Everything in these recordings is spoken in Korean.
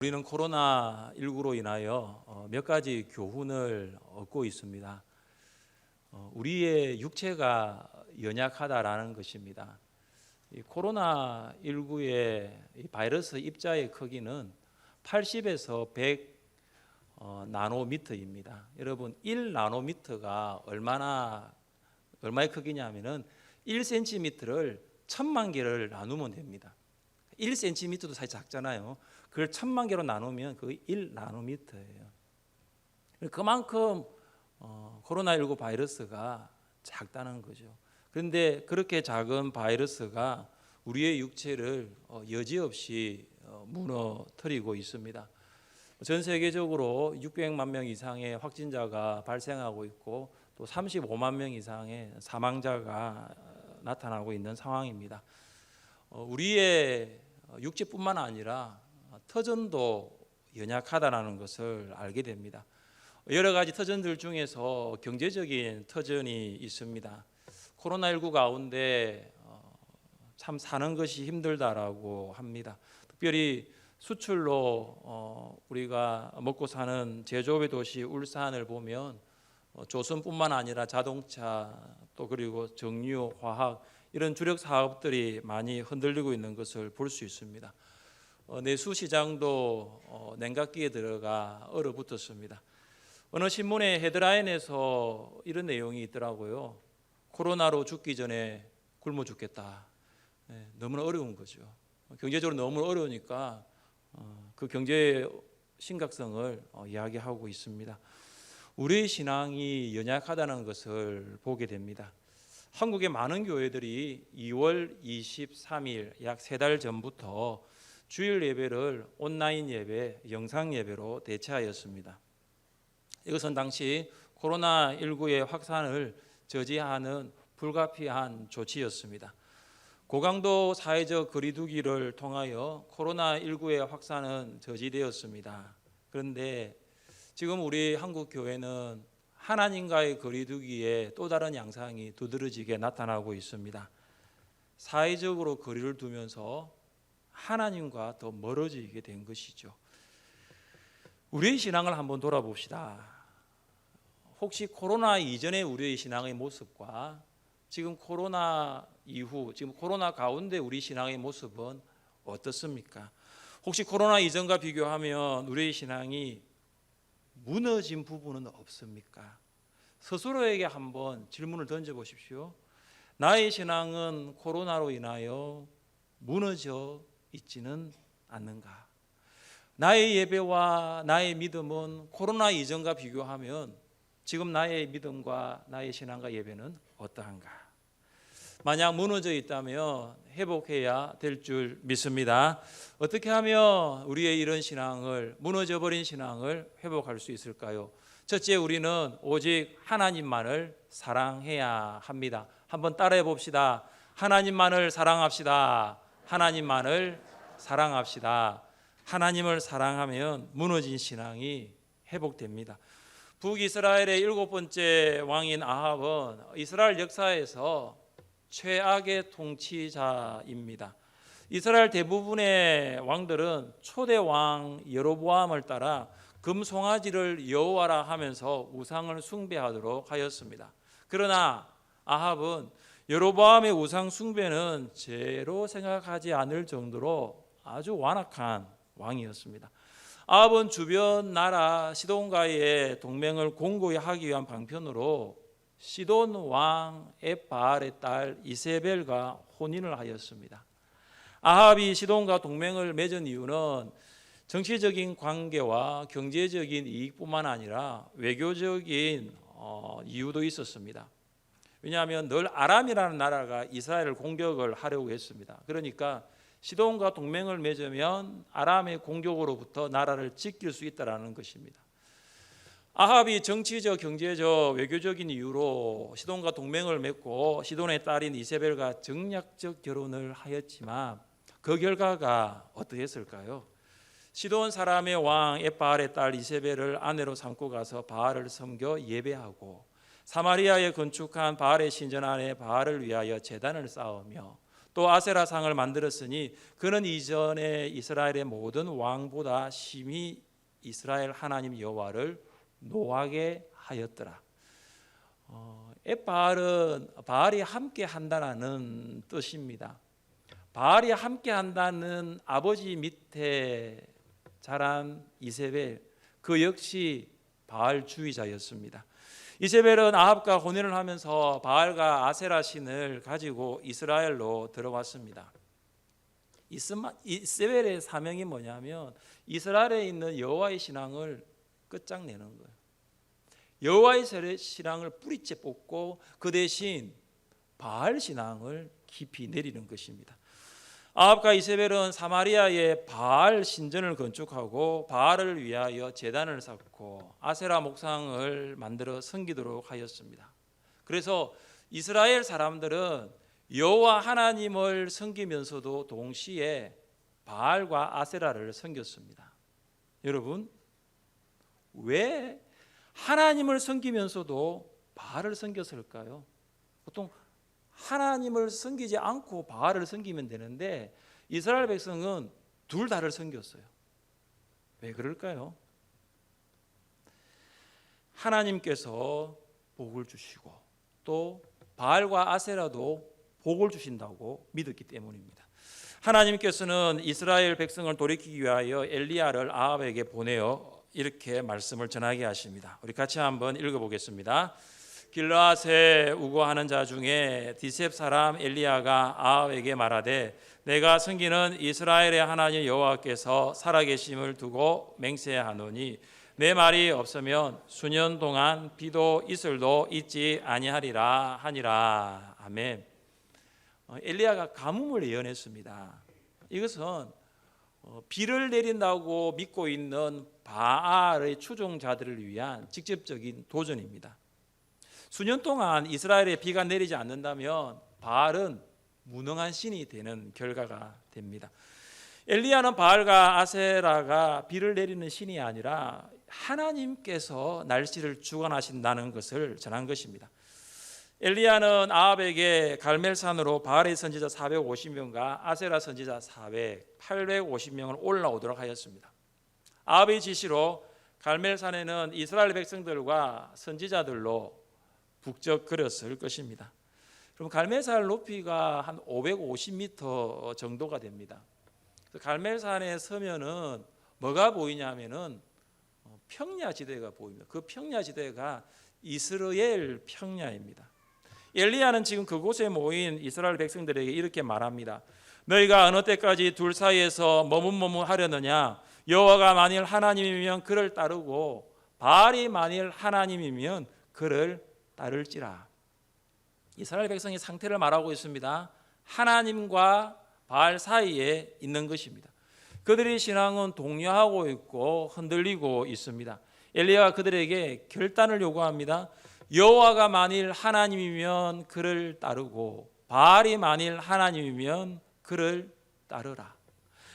우리는 코로나19로 인하여 몇 가지 교훈을 얻고 있습니다. 우리의 육체가 연약하다라는 것입니다. 이 코로나19의 바이러스 입자의 크기는 80에서 100 나노미터입니다. 여러분 1 나노미터가 얼마의 크기냐면은 1cm를 1000만 개를 나누면 됩니다. 1cm도 사실 작잖아요. 그걸 1000만 개로 나누면 그게 1 나노미터예요. 그만큼 코로나19 바이러스가 작다는 거죠. 그런데 그렇게 작은 바이러스가 우리의 육체를 여지없이 무너뜨리고 있습니다. 전 세계적으로 600만 명 이상의 확진자가 발생하고 있고 또 35만 명 이상의 사망자가 나타나고 있는 상황입니다. 우리의 육체뿐만 아니라 터전도 연약하다는 것을 알게 됩니다. 여러 가지 터전들 중에서 경제적인 터전이 있습니다. 코로나19 가운데 참 사는 것이 힘들다라고 합니다. 특별히 수출로 우리가 먹고 사는 제조업의 도시 울산을 보면 조선뿐만 아니라 자동차 또 그리고 정유, 화학 이런 주력 사업들이 많이 흔들리고 있는 것을 볼 수 있습니다. 내수 시장도 냉각기에 들어가 얼어붙었습니다. 어느 신문의 헤드라인에서 이런 내용이 있더라고요. 코로나로 죽기 전에 굶어 죽겠다. 너무나 어려운 거죠. 경제적으로 너무 어려우니까 그 경제의 심각성을 이야기하고 있습니다. 우리의 신앙이 연약하다는 것을 보게 됩니다. 한국의 많은 교회들이 2월 23일 약 3달 전부터 주일 예배를 온라인 예배, 영상 예배로 대체하였습니다. 이것은 당시 코로나19의 확산을 저지하는 불가피한 조치였습니다. 고강도 사회적 거리두기를 통하여 코로나19의 확산은 저지되었습니다. 그런데 지금 우리 한국 교회는 하나님과의 거리두기에 또 다른 양상이 두드러지게 나타나고 있습니다. 사회적으로 거리를 두면서 하나님과 더 멀어지게 된 것이죠. 우리의 신앙을 한번 돌아봅시다. 혹시 코로나 이전의 우리의 신앙의 모습과 지금 코로나 이후, 지금 코로나 가운데 우리 신앙의 모습은 어떻습니까? 혹시 코로나 이전과 비교하면 우리의 신앙이 무너진 부분은 없습니까? 스스로에게 한번 질문을 던져보십시오. 나의 신앙은 코로나로 인하여 무너져 있지는 않는가? 나의 예배와 나의 믿음은 코로나 이전과 비교하면 지금 나의 믿음과 나의 신앙과 예배는 어떠한가? 만약 무너져 있다면 회복해야 될 줄 믿습니다. 어떻게 하면 우리의 이런 신앙을, 무너져버린 신앙을 회복할 수 있을까요? 첫째, 우리는 오직 하나님만을 사랑해야 합니다. 한번 따라해 봅시다. 하나님만을 사랑합시다. 하나님만을 사랑합시다. 하나님을 사랑하면 무너진 신앙이 회복됩니다. 북이스라엘의 7번째 왕인 아합은 이스라엘 역사에서 최악의 통치자입니다. 이스라엘 대부분의 왕들은 초대 왕 여로보암을 따라 금송아지를 여호와라 하면서 우상을 숭배하도록 하였습니다. 그러나 아합은 여로보암의 우상 숭배는 죄로 생각하지 않을 정도로 아주 완악한 왕이었습니다. 아합은 주변 나라 시돈과의 동맹을 공고히 하기 위한 방편으로 시돈 왕 엣바알의 딸 이세벨과 혼인을 하였습니다. 아합이 시돈과 동맹을 맺은 이유는 정치적인 관계와 경제적인 이익뿐만 아니라 외교적인 이유도 있었습니다. 왜냐하면 늘 아람이라는 나라가 이스라엘을 공격을 하려고 했습니다. 그러니까 시돈과 동맹을 맺으면 아람의 공격으로부터 나라를 지킬 수 있다는 것입니다. 아합이 정치적, 경제적, 외교적인 이유로 시돈과 동맹을 맺고 시돈의 딸인 이세벨과 정략적 결혼을 하였지만 그 결과가 어떠했을까요? 시돈 사람의 왕 엣바알의 딸 이세벨을 아내로 삼고 가서 바알을 섬겨 예배하고 사마리아에 건축한 바알의 신전 안에 바알을 위하여 제단을 쌓으며 또 아세라상을 만들었으니 그는 이전에 이스라엘의 모든 왕보다 심히 이스라엘 하나님 여호와를 노하게 하였더라. 엣바알은 바알이 함께 한다는 뜻입니다. 바알이 함께 한다는 아버지 밑에 자란 이세벨, 그 역시 바알주의자였습니다. 이세벨은 아합과 혼인을 하면서 바알과 아세라 신을 가지고 이스라엘로 들어왔습니다. 이세벨의 사명이 뭐냐면 이스라엘에 있는 여호와의 신앙을 끝장내는 거예요. 여호와의 신앙을 뿌리째 뽑고 그 대신 바알 신앙을 깊이 내리는 것입니다. 아합과 이세벨은 사마리아에 바알 신전을 건축하고 바알을 위하여 제단을 쌓고 아세라 목상을 만들어 섬기도록 하였습니다. 그래서 이스라엘 사람들은 여호와 하나님을 섬기면서도 동시에 바알과 아세라를 섬겼습니다. 여러분, 왜 하나님을 섬기면서도 바알을 섬겼을까요? 보통 하나님을 섬기지 않고 바알을 섬기면 되는데 이스라엘 백성은 둘 다를 섬겼어요. 왜 그럴까요? 하나님께서 복을 주시고 또 바알과 아세라도 복을 주신다고 믿었기 때문입니다. 하나님께서는 이스라엘 백성을 돌이키기 위하여 엘리야를 아합에게 보내어 이렇게 말씀을 전하게 하십니다. 우리 같이 한번 읽어보겠습니다. 길르앗에 우거하는 자 중에 디셉 사람 엘리야가 아합에게 말하되 내가 섬기는 이스라엘의 하나님 여호와께서 살아계심을 두고 맹세하노니 내 말이 없으면 수년 동안 비도 이슬도 있지 아니하리라 하니라. 아멘. 엘리야가 가뭄을 예언했습니다. 이것은 비를 내린다고 믿고 있는 바알의 추종자들을 위한 직접적인 도전입니다. 수년 동안 이스라엘에 비가 내리지 않는다면 바알은 무능한 신이 되는 결과가 됩니다. 엘리야는 바알과 아세라가 비를 내리는 신이 아니라 하나님께서 날씨를 주관하신다는 것을 전한 것입니다. 엘리야는 아합에게 갈멜산으로 바알의 선지자 450명과 아세라 선지자 850명을 올라오도록 하였습니다. 아합의 지시로 갈멜산에는 이스라엘 백성들과 선지자들로 북적거렸을 것입니다. 그럼 갈멜산 높이가 한 550m 정도가 됩니다. 갈멜산에 서면은 뭐가 보이냐면은 평야지대가 보입니다. 그 평야지대가 이스라엘 평야입니다. 엘리야는 지금 그곳에 모인 이스라엘 백성들에게 이렇게 말합니다. 너희가 어느 때까지 둘 사이에서 머뭇머뭇하려느냐? 여호와가 만일 하나님이면 그를 따르고 바알이 만일 하나님이면 그를 따를지라. 이스라엘 백성의 상태를 말하고 있습니다. 하나님과 바알 사이에 있는 것입니다. 그들의 신앙은 동요하고 있고 흔들리고 있습니다. 엘리야가 그들에게 결단을 요구합니다. 여호와가 만일 하나님이면 그를 따르고 바알이 만일 하나님이면 그를 따르라.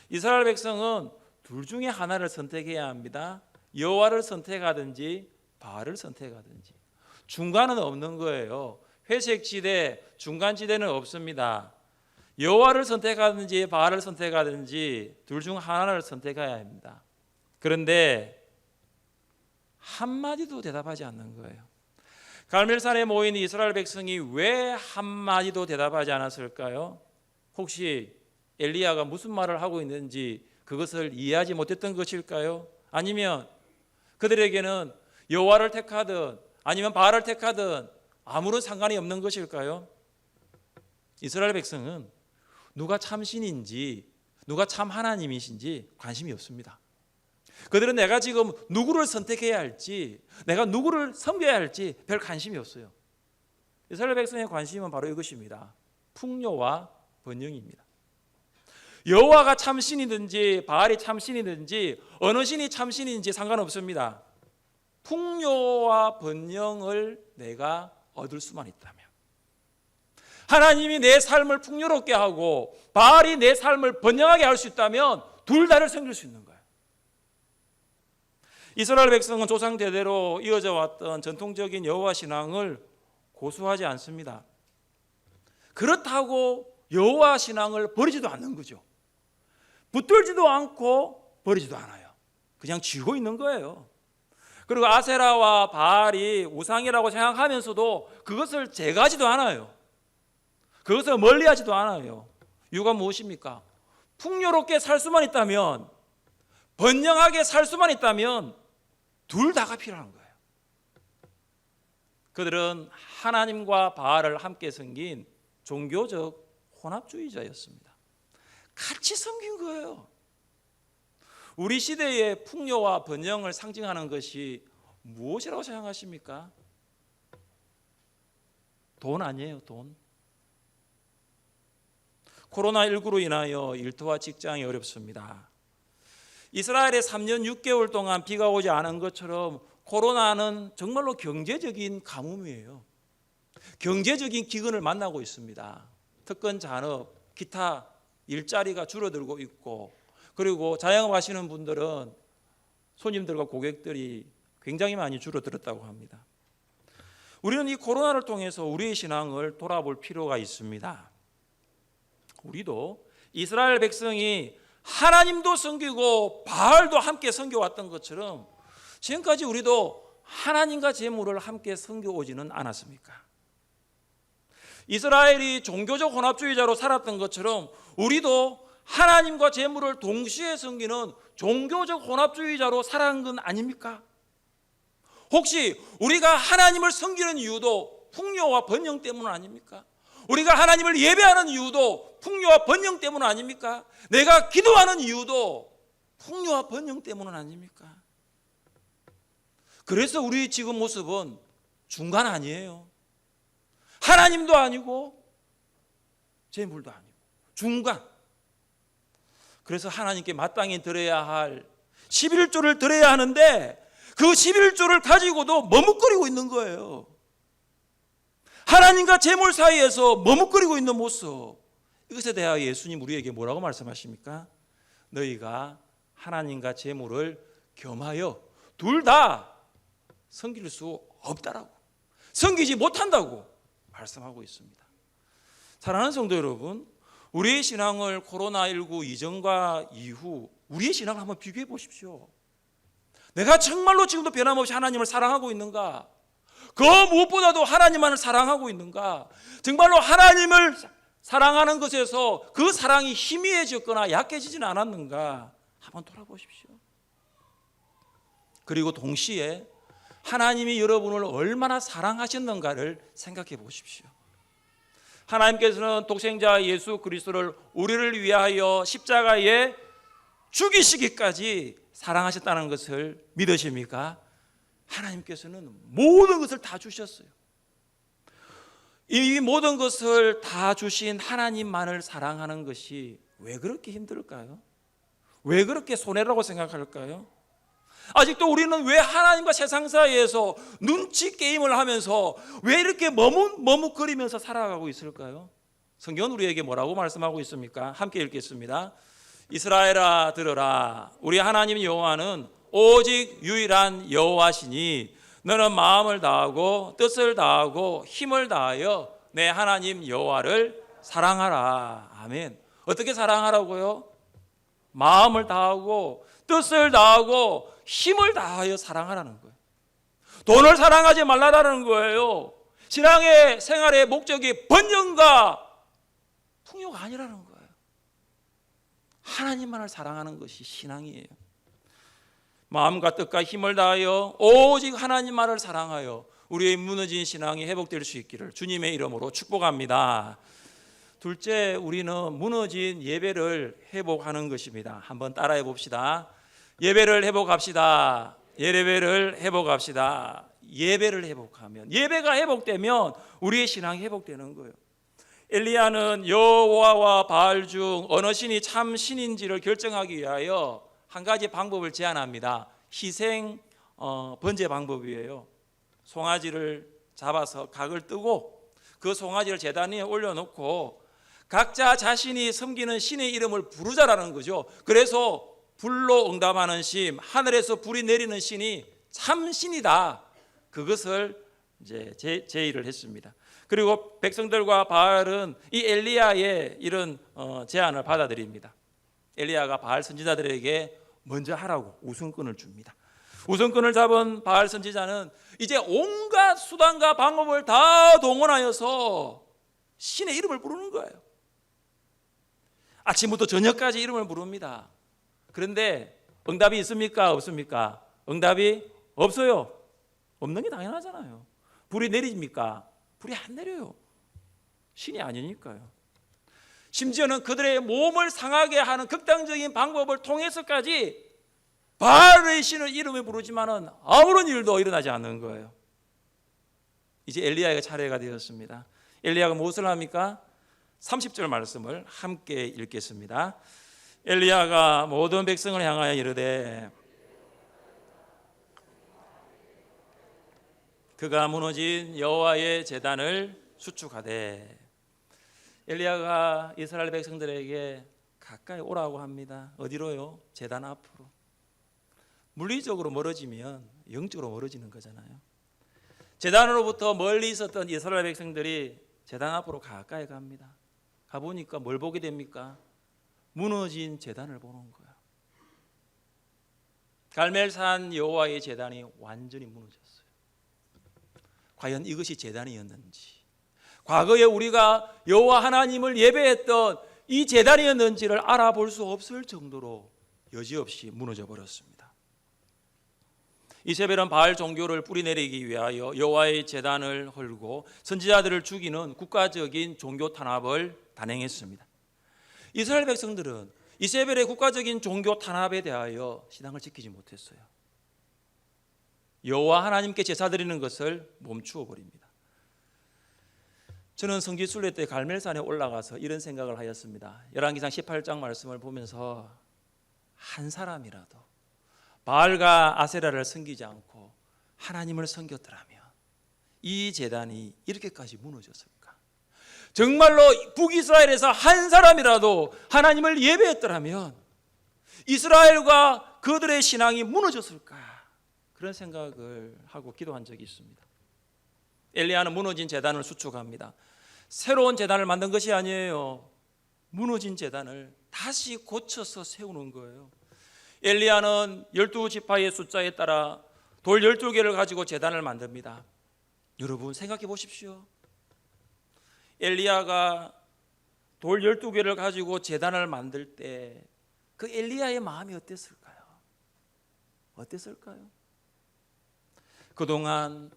이스라엘 백성은 둘 중에 하나를 선택해야 합니다. 여호와를 선택하든지 바알을 선택하든지. 중간은 없는 거예요. 회색지대, 중간지대는 없습니다. 여호와를 선택하든지 바알을 선택하든지 둘 중 하나를 선택해야 합니다. 그런데 한마디도 대답하지 않는 거예요. 갈멜산에 모인 이스라엘 백성이 왜 한마디도 대답하지 않았을까요? 혹시 엘리야가 무슨 말을 하고 있는지 그것을 이해하지 못했던 것일까요? 아니면 그들에게는 여호와를 택하든 아니면 바알을 택하든 아무런 상관이 없는 것일까요? 이스라엘 백성은 누가 참 신인지 누가 참 하나님이신지 관심이 없습니다. 그들은 내가 지금 누구를 선택해야 할지 내가 누구를 섬겨야 할지 별 관심이 없어요. 이스라엘 백성의 관심은 바로 이것입니다. 풍요와 번영입니다. 여호와가 참 신이든지 바알이 참 신이든지 어느 신이 참 신인지 상관없습니다. 풍요와 번영을 내가 얻을 수만 있다면, 하나님이 내 삶을 풍요롭게 하고 바알이 내 삶을 번영하게 할 수 있다면 둘 다를 섬길 수 있는 거예요. 이스라엘 백성은 조상 대대로 이어져 왔던 전통적인 여호와 신앙을 고수하지 않습니다. 그렇다고 여호와 신앙을 버리지도 않는 거죠. 붙들지도 않고 버리지도 않아요. 그냥 쥐고 있는 거예요. 그리고 아세라와 바알이 우상이라고 생각하면서도 그것을 제거하지도 않아요. 그것을 멀리하지도 않아요. 이유가 무엇입니까? 풍요롭게 살 수만 있다면, 번영하게 살 수만 있다면 둘 다가 필요한 거예요. 그들은 하나님과 바알을 함께 섬긴 종교적 혼합주의자였습니다. 같이 섬긴 거예요. 우리 시대의 풍요와 번영을 상징하는 것이 무엇이라고 생각하십니까? 돈 아니에요, 돈. 코로나19로 인하여 일터와 직장이 어렵습니다. 이스라엘에 3년 6개월 동안 비가 오지 않은 것처럼 코로나는 정말로 경제적인 가뭄이에요. 경제적인 기근을 만나고 있습니다. 특권 잔업, 기타 일자리가 줄어들고 있고, 그리고 자영업 하시는 분들은 손님들과 고객들이 굉장히 많이 줄어들었다고 합니다. 우리는 이 코로나를 통해서 우리의 신앙을 돌아볼 필요가 있습니다. 우리도 이스라엘 백성이 하나님도 섬기고 바알도 함께 섬겨왔던 것처럼 지금까지 우리도 하나님과 재물을 함께 섬겨오지는 않았습니까? 이스라엘이 종교적 혼합주의자로 살았던 것처럼 우리도 하나님과 재물을 동시에 섬기는 종교적 혼합주의자로 살아간 건 아닙니까? 혹시 우리가 하나님을 섬기는 이유도 풍요와 번영 때문 아닙니까? 우리가 하나님을 예배하는 이유도 풍요와 번영 때문 아닙니까? 내가 기도하는 이유도 풍요와 번영 때문은 아닙니까? 그래서 우리 지금 모습은 중간 아니에요. 하나님도 아니고 재물도 아니고 중간. 그래서 하나님께 마땅히 드려야 할 11조를 드려야 하는데 그 11조를 가지고도 머뭇거리고 있는 거예요. 하나님과 재물 사이에서 머뭇거리고 있는 모습, 이것에 대하여 예수님 우리에게 뭐라고 말씀하십니까? 너희가 하나님과 재물을 겸하여 둘 다 섬길 수 없다라고, 섬기지 못한다고 말씀하고 있습니다. 사랑하는 성도 여러분, 우리의 신앙을 코로나19 이전과 이후 우리의 신앙을 한번 비교해 보십시오. 내가 정말로 지금도 변함없이 하나님을 사랑하고 있는가? 그 무엇보다도 하나님만을 사랑하고 있는가? 정말로 하나님을 사랑하는 것에서 그 사랑이 희미해졌거나 약해지지는 않았는가? 한번 돌아보십시오. 그리고 동시에 하나님이 여러분을 얼마나 사랑하셨는가를 생각해 보십시오. 하나님께서는 독생자 예수 그리스도를 우리를 위하여 십자가에 죽이시기까지 사랑하셨다는 것을 믿으십니까? 하나님께서는 모든 것을 다 주셨어요. 이 모든 것을 다 주신 하나님만을 사랑하는 것이 왜 그렇게 힘들까요? 왜 그렇게 손해라고 생각할까요? 아직도 우리는 왜 하나님과 세상 사이에서 눈치 게임을 하면서 왜 이렇게 머뭇거리면서 살아가고 있을까요? 성경은 우리에게 뭐라고 말씀하고 있습니까? 함께 읽겠습니다. 이스라엘아 들으라, 우리 하나님 여호와는 오직 유일한 여호와시니 너는 마음을 다하고 뜻을 다하고 힘을 다하여 내 하나님 여호와를 사랑하라. 아멘. 어떻게 사랑하라고요? 마음을 다하고 뜻을 다하고 힘을 다하여 사랑하라는 거예요. 돈을 사랑하지 말라라는 거예요. 신앙의 생활의 목적이 번영과 풍요가 아니라는 거예요. 하나님만을 사랑하는 것이 신앙이에요. 마음과 뜻과 힘을 다하여 오직 하나님만을 사랑하여 우리의 무너진 신앙이 회복될 수 있기를 주님의 이름으로 축복합니다. 둘째, 우리는 무너진 예배를 회복하는 것입니다. 한번 따라해 봅시다. 예배를 회복합시다. 예배를 회복합시다. 예배를 회복하면, 예배가 회복되면 우리의 신앙이 회복되는 거예요. 엘리야는 여호와와 바알 중 어느 신이 참 신인지를 결정하기 위하여 한 가지 방법을 제안합니다. 희생 번제 방법이에요. 송아지를 잡아서 각을 뜨고 그 송아지를 제단 위에 올려놓고 각자 자신이 섬기는 신의 이름을 부르자라는 거죠. 그래서 불로 응답하는 신, 하늘에서 불이 내리는 신이 참 신이다. 그것을 이제 제의를 했습니다. 그리고 백성들과 바알은 이 엘리야의 이런 제안을 받아들입니다. 엘리야가 바알 선지자들에게 먼저 하라고 우선권을 줍니다. 우선권을 잡은 바알 선지자는 이제 온갖 수단과 방법을 다 동원하여서 신의 이름을 부르는 거예요. 아침부터 저녁까지 이름을 부릅니다. 그런데 응답이 있습니까? 없습니까? 응답이 없어요. 없는 게 당연하잖아요. 불이 내립니까? 불이 안 내려요. 신이 아니니까요. 심지어는 그들의 몸을 상하게 하는 극단적인 방법을 통해서까지 바알의 신을 이름을 부르지만은 아무런 일도 일어나지 않는 거예요. 이제 엘리야의 차례가 되었습니다. 엘리야가 무엇을 합니까? 30절 말씀을 함께 읽겠습니다. 엘리야가 모든 백성을 향하여 이르되 그가 무너진 여호와의 제단을 수축하되. 엘리야가 이스라엘 백성들에게 가까이 오라고 합니다. 어디로요? 제단 앞으로. 물리적으로 멀어지면 영적으로 멀어지는 거잖아요. 제단으로부터 멀리 있었던 이스라엘 백성들이 제단 앞으로 가까이 갑니다. 가보니까 뭘 보게 됩니까? 무너진 제단을 보는 거예요. 갈멜산 여호와의 제단이 완전히 무너졌어요. 과연 이것이 제단이었는지, 과거에 우리가 여호와 하나님을 예배했던 이 제단이었는지를 알아볼 수 없을 정도로 여지없이 무너져 버렸습니다. 이세벨은 바알 종교를 뿌리내리기 위하여 여호와의 제단을 헐고 선지자들을 죽이는 국가적인 종교 탄압을 단행했습니다. 이스라엘 백성들은 이세벨의 국가적인 종교 탄압에 대하여 신앙을 지키지 못했어요. 여호와 하나님께 제사 드리는 것을 멈추어 버립니다. 저는 성지순례 때 갈멜산에 올라가서 이런 생각을 하였습니다. 열왕기상 18장 말씀을 보면서 한 사람이라도 바알과 아세라를 섬기지 않고 하나님을 섬겼더라면 이 제단이 이렇게까지 무너졌을까? 정말로 북이스라엘에서 한 사람이라도 하나님을 예배했더라면 이스라엘과 그들의 신앙이 무너졌을까? 그런 생각을 하고 기도한 적이 있습니다. 엘리야는 무너진 제단을 수축합니다. 새로운 제단을 만든 것이 아니에요. 무너진 제단을 다시 고쳐서 세우는 거예요. 엘리야는 12지파의 숫자에 따라 돌 12개를 가지고 제단을 만듭니다. 여러분 생각해 보십시오. 엘리야가 돌 12개를 가지고 제단을 만들 때 그 엘리야의 마음이 어땠을까요? 어땠을까요? 그동안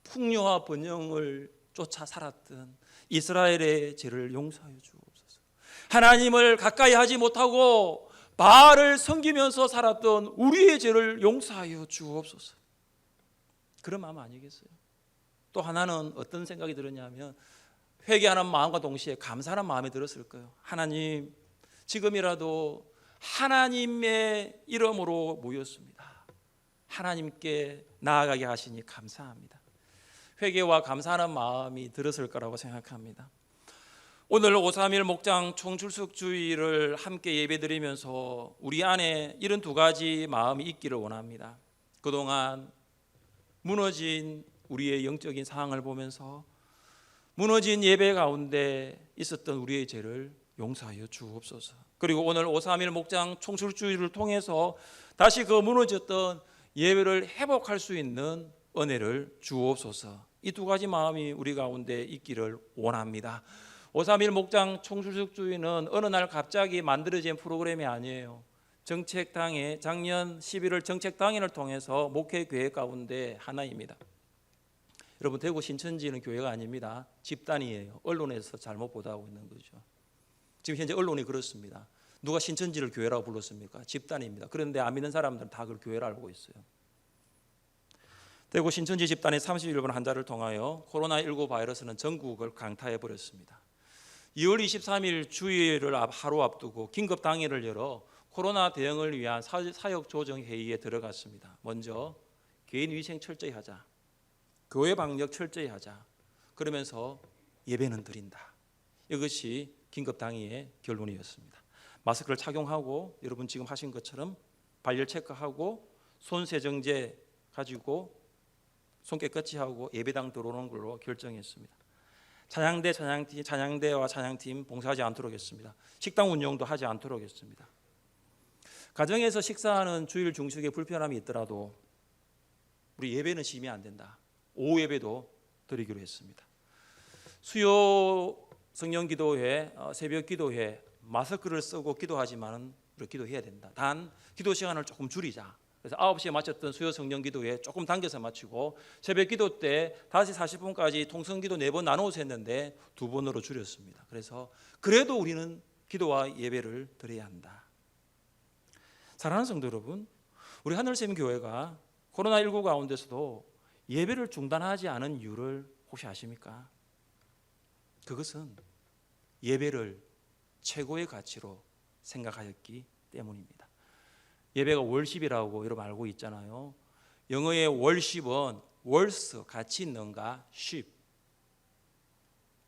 풍요와 번영을 쫓아 살았던 이스라엘의 죄를 용서하여 주옵소서. 하나님을 가까이 하지 못하고 바알을 섬기면서 살았던 우리의 죄를 용서하여 주옵소서. 그런 마음 아니겠어요? 또 하나는 어떤 생각이 들었냐면 회개하는 마음과 동시에 감사하는 마음이 들었을 거예요. 하나님, 지금이라도 하나님의 이름으로 모였습니다. 하나님께 나아가게 하시니 감사합니다. 회개와 감사하는 마음이 들었을 거라고 생각합니다. 오늘 531 목장 총출석 주일을 함께 예배드리면서 우리 안에 이런 두 가지 마음이 있기를 원합니다. 그동안 무너진 우리의 영적인 상황을 보면서 무너진 예배 가운데 있었던 우리의 죄를 용서하여 주옵소서. 그리고 오늘 531 목장 총출석 주일을 통해서 다시 그 무너졌던 예배를 회복할 수 있는 은혜를 주옵소서. 이 두 가지 마음이 우리 가운데 있기를 원합니다. 531 목장 총출석 주일은 어느 날 갑자기 만들어진 프로그램이 아니에요. 정책당의 작년 11월 정책당회를 통해서 목회 계획 가운데 하나입니다. 여러분 대구 신천지는 교회가 아닙니다. 집단이에요. 언론에서 잘못 보도하고 있는 거죠. 지금 현재 언론이 그렇습니다. 누가 신천지를 교회라고 불렀습니까? 집단입니다. 그런데 안 믿는 사람들은 다 그걸 교회라 알고 있어요. 대구 신천지 집단의 31번 환자를 통하여 코로나19 바이러스는 전국을 강타해 버렸습니다. 2월 23일 주일을 하루 앞두고 긴급 당회를 열어 코로나 대응을 위한 사역 조정 회의에 들어갔습니다. 먼저 개인 위생 철저히 하자, 교회 방역 철저히 하자, 그러면서 예배는 드린다. 이것이 긴급 당회의 결론이었습니다. 마스크를 착용하고 여러분 지금 하신 것처럼 발열 체크하고 손 세정제 가지고 손 깨끗이 하고 예배당 들어오는 걸로 결정했습니다. 찬양대와 찬양팀 봉사하지 않도록 했습니다. 식당 운영도 하지 않도록 했습니다. 가정에서 식사하는 주일 중식에 불편함이 있더라도 우리 예배는 심의 안 된다. 오후 예배도 드리기로 했습니다. 수요 성령기도회, 새벽 기도회 마스크를 쓰고 기도하지만은 우리 기도해야 된다. 단 기도 시간을 조금 줄이자. 그래서 9시에 마쳤던 수요 성령기도회 조금 당겨서 마치고 새벽 기도 때 5시 40분까지 통성기도 4번 나누어서 했는데 2번으로 줄였습니다. 그래서 그래도 우리는 기도와 예배를 드려야 한다. 사랑하는 성도 여러분, 우리 하늘샘교회가 코로나19 가운데서도 예배를 중단하지 않은 이유를 혹시 아십니까? 그것은 예배를 최고의 가치로 생각하였기 때문입니다. 예배가 월십이라고 여러분 알고 있잖아요. 영어의 월십은 월스, 가치 있는가, 쉽,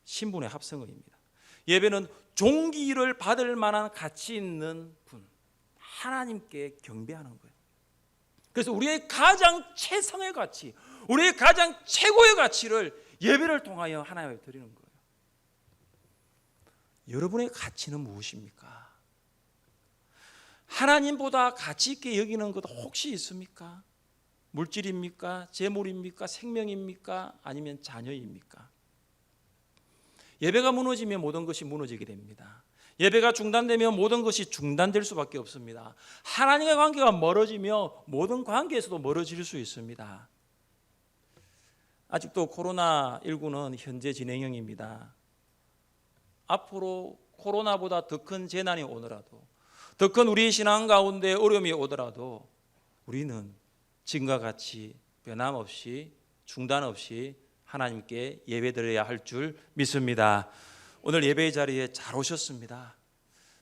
신분의 합성어입니다. 예배는 존귀를 받을 만한 가치 있는 분, 하나님께 경배하는 거예요. 그래서 우리의 가장 최상의 가치, 우리의 가장 최고의 가치를 예배를 통하여 하나님께 드리는 거예요. 여러분의 가치는 무엇입니까? 하나님보다 가치 있게 여기는 것 혹시 있습니까? 물질입니까? 재물입니까? 생명입니까? 아니면 자녀입니까? 예배가 무너지면 모든 것이 무너지게 됩니다. 예배가 중단되면 모든 것이 중단될 수밖에 없습니다. 하나님의 관계가 멀어지며 모든 관계에서도 멀어질 수 있습니다. 아직도 코로나19는 현재 진행형입니다. 앞으로 코로나보다 더 큰 재난이 오더라도, 더 큰 우리 신앙 가운데 어려움이 오더라도 우리는 지금과 같이 변함없이 중단 없이 하나님께 예배드려야 할 줄 믿습니다. 오늘 예배의 자리에 잘 오셨습니다.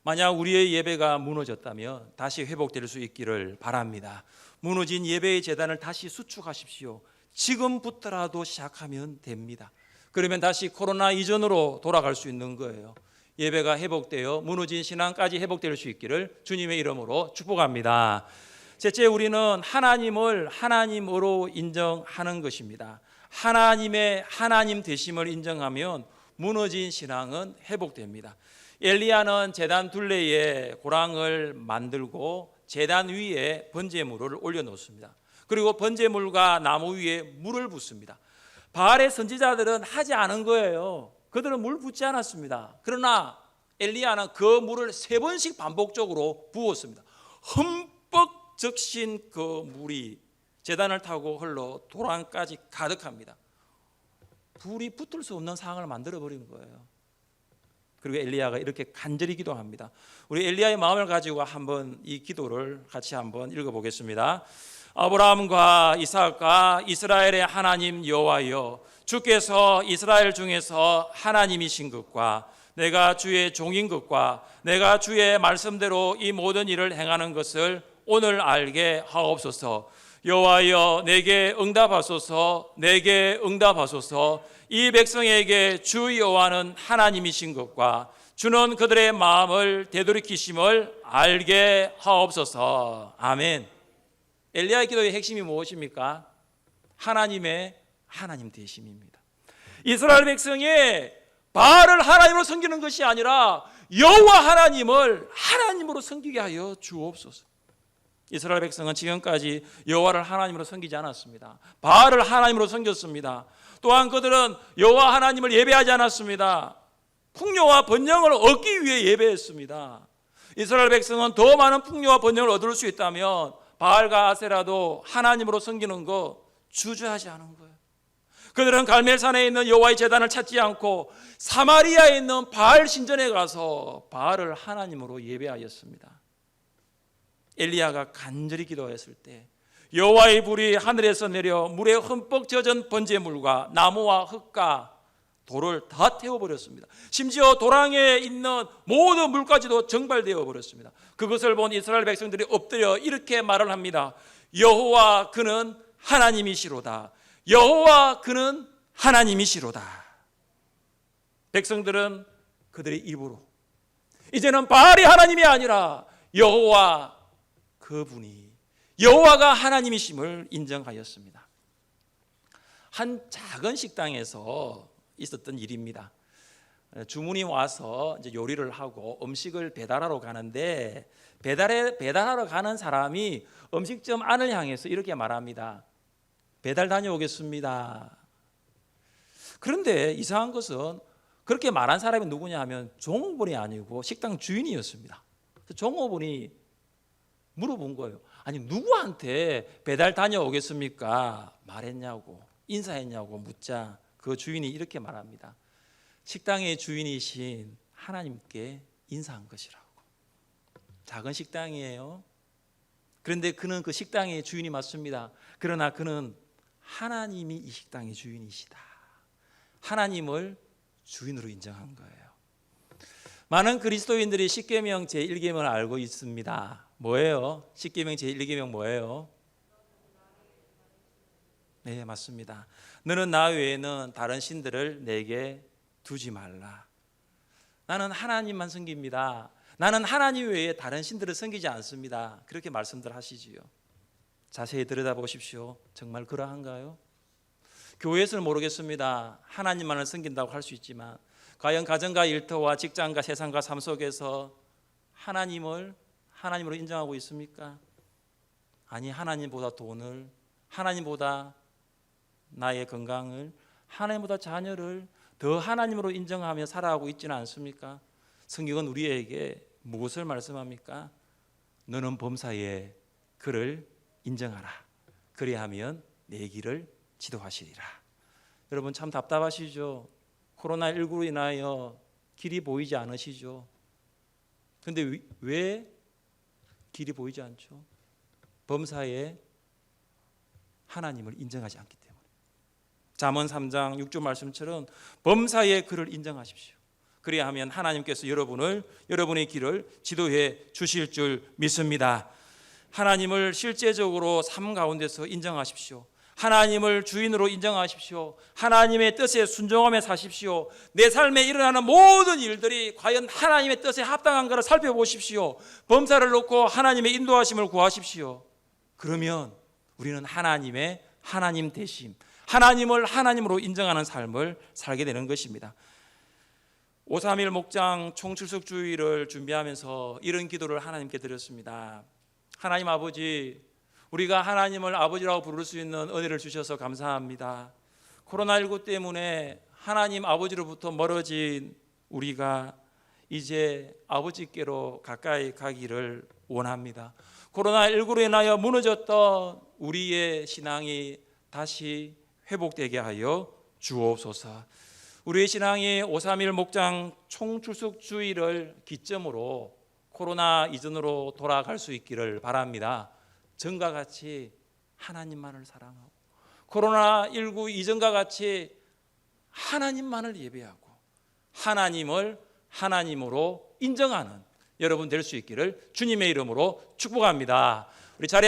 만약 우리의 예배가 무너졌다면 다시 회복될 수 있기를 바랍니다. 무너진 예배의 재단을 다시 수축하십시오. 지금부터라도 시작하면 됩니다. 그러면 다시 코로나 이전으로 돌아갈 수 있는 거예요. 예배가 회복되어 무너진 신앙까지 회복될 수 있기를 주님의 이름으로 축복합니다. 셋째, 우리는 하나님을 하나님으로 인정하는 것입니다. 하나님의 하나님 되심을 인정하면 무너진 신앙은 회복됩니다. 엘리야는 제단 둘레에 고랑을 만들고 제단 위에 번제물을 올려놓습니다. 그리고 번제물과 나무 위에 물을 붓습니다. 바알의 선지자들은 하지 않은 거예요. 그들은 물 붓지 않았습니다. 그러나 엘리야는 그 물을 3번씩 반복적으로 부었습니다. 흠뻑 적신 그 물이 제단을 타고 흘러 도랑까지 가득합니다. 불이 붙을 수 없는 상황을 만들어버린 거예요. 그리고 엘리야가 이렇게 간절히 기도합니다. 우리 엘리야의 마음을 가지고 한번 이 기도를 같이 한번 읽어보겠습니다. 아브라함과 이삭과 이스라엘의 하나님 여호와여, 주께서 이스라엘 중에서 하나님이신 것과 내가 주의 종인 것과 내가 주의 말씀대로 이 모든 일을 행하는 것을 오늘 알게 하옵소서. 여호와여, 내게 응답하소서. 내게 응답하소서. 이 백성에게 주 여호와는 하나님이신 것과 주는 그들의 마음을 되돌이키심을 알게 하옵소서. 아멘. 엘리야의 기도의 핵심이 무엇입니까? 하나님의 하나님 되심입니다. 이스라엘 백성이 바알을 하나님으로 섬기는 것이 아니라 여호와 하나님을 하나님으로 섬기게 하여 주옵소서. 이스라엘 백성은 지금까지 여호와를 하나님으로 섬기지 않았습니다. 바알을 하나님으로 섬겼습니다. 또한 그들은 여호와 하나님을 예배하지 않았습니다. 풍요와 번영을 얻기 위해 예배했습니다. 이스라엘 백성은 더 많은 풍요와 번영을 얻을 수 있다면 바알과 아세라도 하나님으로 섬기는 거 주저하지 않은 거예요. 그들은 갈멜산에 있는 여호와의 제단을 찾지 않고 사마리아에 있는 바알 신전에 가서 바알을 하나님으로 예배하였습니다. 엘리야가 간절히 기도했을 때 여호와의 불이 하늘에서 내려 물에 흠뻑 젖은 번제물과 나무와 흙과 돌을 다 태워버렸습니다. 심지어 도랑에 있는 모든 물까지도 증발되어 버렸습니다. 그것을 본 이스라엘 백성들이 엎드려 이렇게 말을 합니다. 여호와 그는 하나님이시로다. 여호와 그는 하나님이시로다. 백성들은 그들의 입으로 이제는 바알이 하나님이 아니라 여호와 그분이 여호와가 하나님이심을 인정하였습니다. 한 작은 식당에서 있었던 일입니다. 주문이 와서 이제 요리를 하고 음식을 배달하러 가는데 배달하러 가는 사람이 음식점 안을 향해서 이렇게 말합니다. 배달 다녀오겠습니다. 그런데 이상한 것은 그렇게 말한 사람이 누구냐 하면 종업원이 아니고 식당 주인이었습니다. 종업원이 물어본 거예요. 아니 누구한테 배달 다녀오겠습니까? 말했냐고 인사했냐고 묻자 그 주인이 이렇게 말합니다. 식당의 주인이신 하나님께 인사한 것이라고. 작은 식당이에요. 그런데 그는 그 식당의 주인이 맞습니다. 그러나 그는 하나님이 이 식당의 주인이시다. 하나님을 주인으로 인정한 거예요. 많은 그리스도인들이 십계명 제1계명을 알고 있습니다. 뭐예요? 십계명 제1계명 뭐예요? 네, 맞습니다. 너는 나 외에는 다른 신들을 내게 두지 말라. 나는 하나님만 섬깁니다. 나는 하나님 외에 다른 신들을 섬기지 않습니다. 그렇게 말씀들 하시지요. 자세히 들여다보십시오. 정말 그러한가요? 교회에서는 모르겠습니다. 하나님만을 섬긴다고 할 수 있지만 과연 가정과 일터와 직장과 세상과 삶 속에서 하나님을 하나님으로 인정하고 있습니까? 아니, 하나님보다 돈을, 하나님보다 나의 건강을, 하나님보다 자녀를 더 하나님으로 인정하며 살아가고 있지는 않습니까? 성경은 우리에게 무엇을 말씀합니까? 너는 범사에 그를 인정하라. 그리하면 내 길을 지도하시리라. 여러분 참 답답하시죠? 코로나19로 인하여 길이 보이지 않으시죠? 그런데 왜 길이 보이지 않죠? 범사에 하나님을 인정하지 않기 때문에. 잠언 3장 6절 말씀처럼 범사에 그를 인정하십시오. 그래야 하면 하나님께서 여러분의 길을 지도해 주실 줄 믿습니다. 하나님을 실제적으로 삶 가운데서 인정하십시오. 하나님을 주인으로 인정하십시오. 하나님의 뜻에 순종하며 사십시오. 내 삶에 일어나는 모든 일들이 과연 하나님의 뜻에 합당한가를 살펴보십시오. 범사를 놓고 하나님의 인도하심을 구하십시오. 그러면 우리는 하나님 되심, 하나님을 하나님으로 인정하는 삶을 살게 되는 것입니다. 5.3.1 목장 총출석 주일을 준비하면서 이런 기도를 하나님께 드렸습니다. 하나님 아버지, 우리가 하나님을 아버지라고 부를 수 있는 은혜를 주셔서 감사합니다. 코로나19 때문에 하나님 아버지로부터 멀어진 우리가 이제 아버지께로 가까이 가기를 원합니다. 코로나19로 인하여 무너졌던 우리의 신앙이 다시 회복되게 하여 주옵소서. 우리의 신앙이 5.3.1 목장 총출석 주일을 기점으로 코로나 이전으로 돌아갈 수 있기를 바랍니다. 전과 같이 하나님만을 사랑하고 코로나19 이전과 같이 하나님만을 예배하고 하나님을 하나님으로 인정하는 여러분 될 수 있기를 주님의 이름으로 축복합니다. 우리 자리에